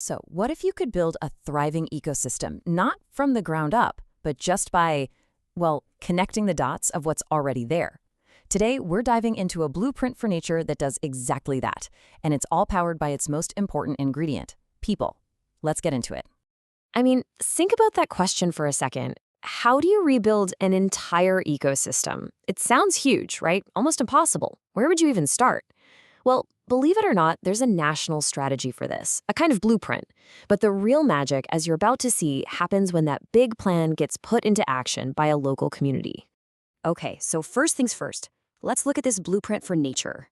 So, what if you could build a thriving ecosystem, not from the ground up, but just by, well, connecting the dots of what's already there? Today, we're diving into a blueprint for nature that does exactly that, and it's all powered by its most important ingredient, people. Let's get into it. I mean, think about that question for a second. How do you rebuild an entire ecosystem? It sounds huge, right? Almost impossible. Where would you even start? Well, believe it or not, there's a national strategy for this, a kind of blueprint. But the real magic, as you're about to see, happens when that big plan gets put into action by a local community. Okay, so first things first, let's look at this blueprint for nature.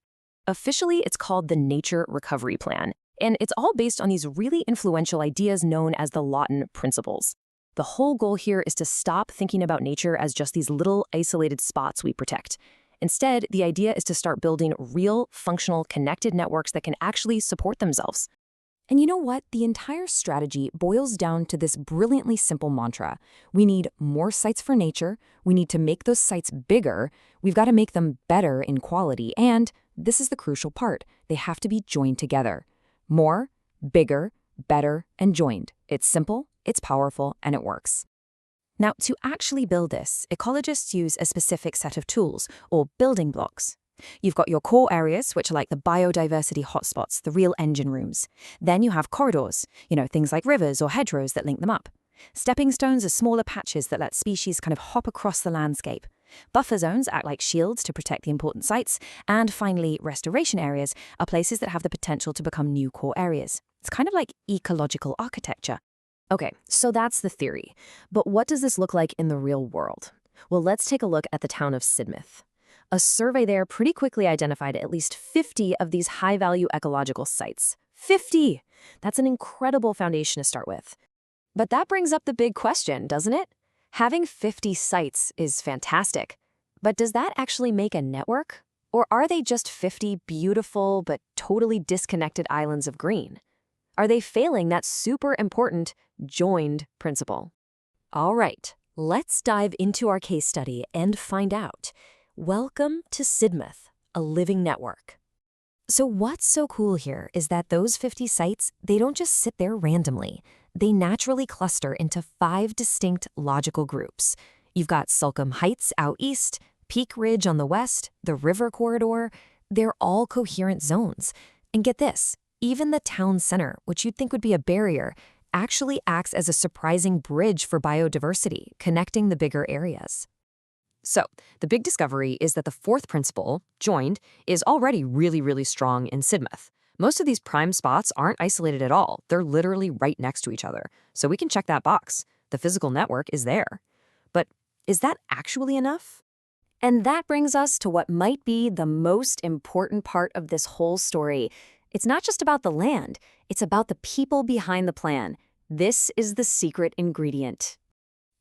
Officially, it's called the Nature Recovery Plan, and it's all based on these really influential ideas known as the Lawton Principles. The whole goal here is to stop thinking about nature as just these little isolated spots we protect. Instead, the idea is to start building real, functional, connected networks that can actually support themselves. And you know what? The entire strategy boils down to this brilliantly simple mantra. We need more sites for nature, we need to make those sites bigger, we've got to make them better in quality, and this is the crucial part, they have to be joined together. More, bigger, better, and joined. It's simple, it's powerful, and it works. Now, to actually build this, ecologists use a specific set of tools, or building blocks. You've got your core areas, which are like the biodiversity hotspots, the real engine rooms. Then you have corridors, things like rivers or hedgerows that link them up. Stepping stones are smaller patches that let species kind of hop across the landscape. Buffer zones act like shields to protect the important sites. And finally, restoration areas are places that have the potential to become new core areas. It's kind of like ecological architecture. Okay, so that's the theory. But what does this look like in the real world? Well, let's take a look at the town of Sidmouth. A survey there pretty quickly identified at least 50 of these high-value ecological sites. 50! That's an incredible foundation to start with. But that brings up the big question, doesn't it? Having 50 sites is fantastic. But does that actually make a network? Or are they just 50 beautiful but totally disconnected islands of green? Are they failing that super important joined principle? All right, let's dive into our case study and find out. Welcome to Sidmouth, a living network. So what's so cool here is that those 50 sites, they don't just sit there randomly. They naturally cluster into 5 distinct logical groups. You've got Sulcombe Heights out east, Peak Ridge on the west, the River Corridor. They're all coherent zones. And get this, even the town center, which you'd think would be a barrier, actually acts as a surprising bridge for biodiversity, connecting the bigger areas. So, the big discovery is that the fourth principle, joined, is already really, really strong in Sidmouth. Most of these prime spots aren't isolated at all. They're literally right next to each other. So we can check that box. The physical network is there. But is that actually enough? And that brings us to what might be the most important part of this whole story. It's not just about the land, it's about the people behind the plan. This is the secret ingredient.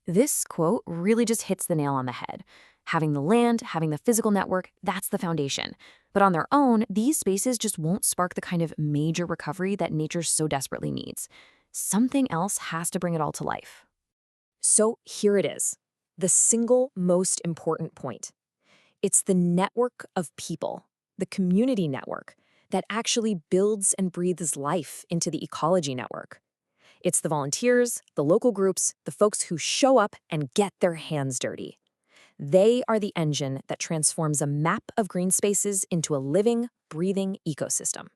This quote really just hits the nail on the head. Having the land, having the physical network, that's the foundation. But on their own, these spaces just won't spark the kind of major recovery that nature so desperately needs. Something else has to bring it all to life. So here it is, the single most important point. It's the network of people, the community network, that actually builds and breathes life into the ecology network. It's the volunteers, the local groups, the folks who show up and get their hands dirty. They are the engine that transforms a map of green spaces into a living, breathing ecosystem.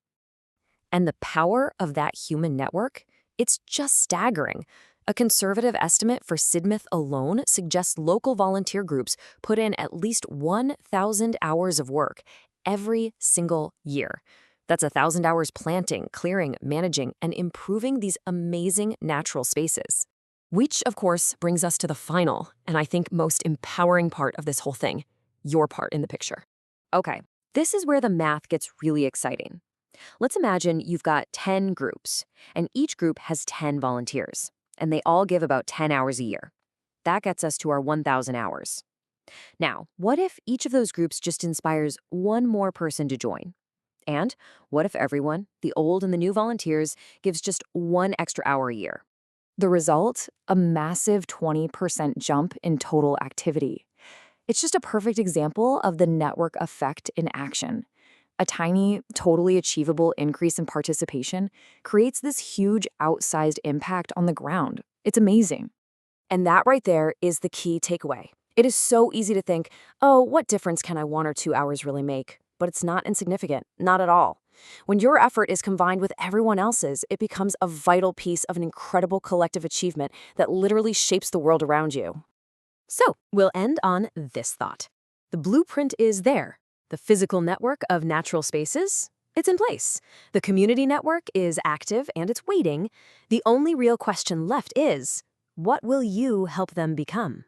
And the power of that human network? It's just staggering. A conservative estimate for Sidmouth alone suggests local volunteer groups put in at least 1,000 hours of work every single year. That's 1,000 hours planting, clearing, managing, and improving these amazing natural spaces. Which, of course, brings us to the final, and I think most empowering part of this whole thing, your part in the picture. Okay, this is where the math gets really exciting. Let's imagine you've got 10 groups, and each group has 10 volunteers, and they all give about 10 hours a year. That gets us to our 1,000 hours. Now, what if each of those groups just inspires one more person to join? And what if everyone, the old and the new volunteers, gives just 1 extra hour a year? The result? A massive 20% jump in total activity. It's just a perfect example of the network effect in action. A tiny, totally achievable increase in participation creates this huge outsized impact on the ground. It's amazing. And that right there is the key takeaway. It is so easy to think, oh, what difference can 1 or 2 hours really make? But it's not insignificant, not at all. When your effort is combined with everyone else's, it becomes a vital piece of an incredible collective achievement that literally shapes the world around you. So, we'll end on this thought. The blueprint is there. The physical network of natural spaces, it's in place. The community network is active and it's waiting. The only real question left is, what will you help them become?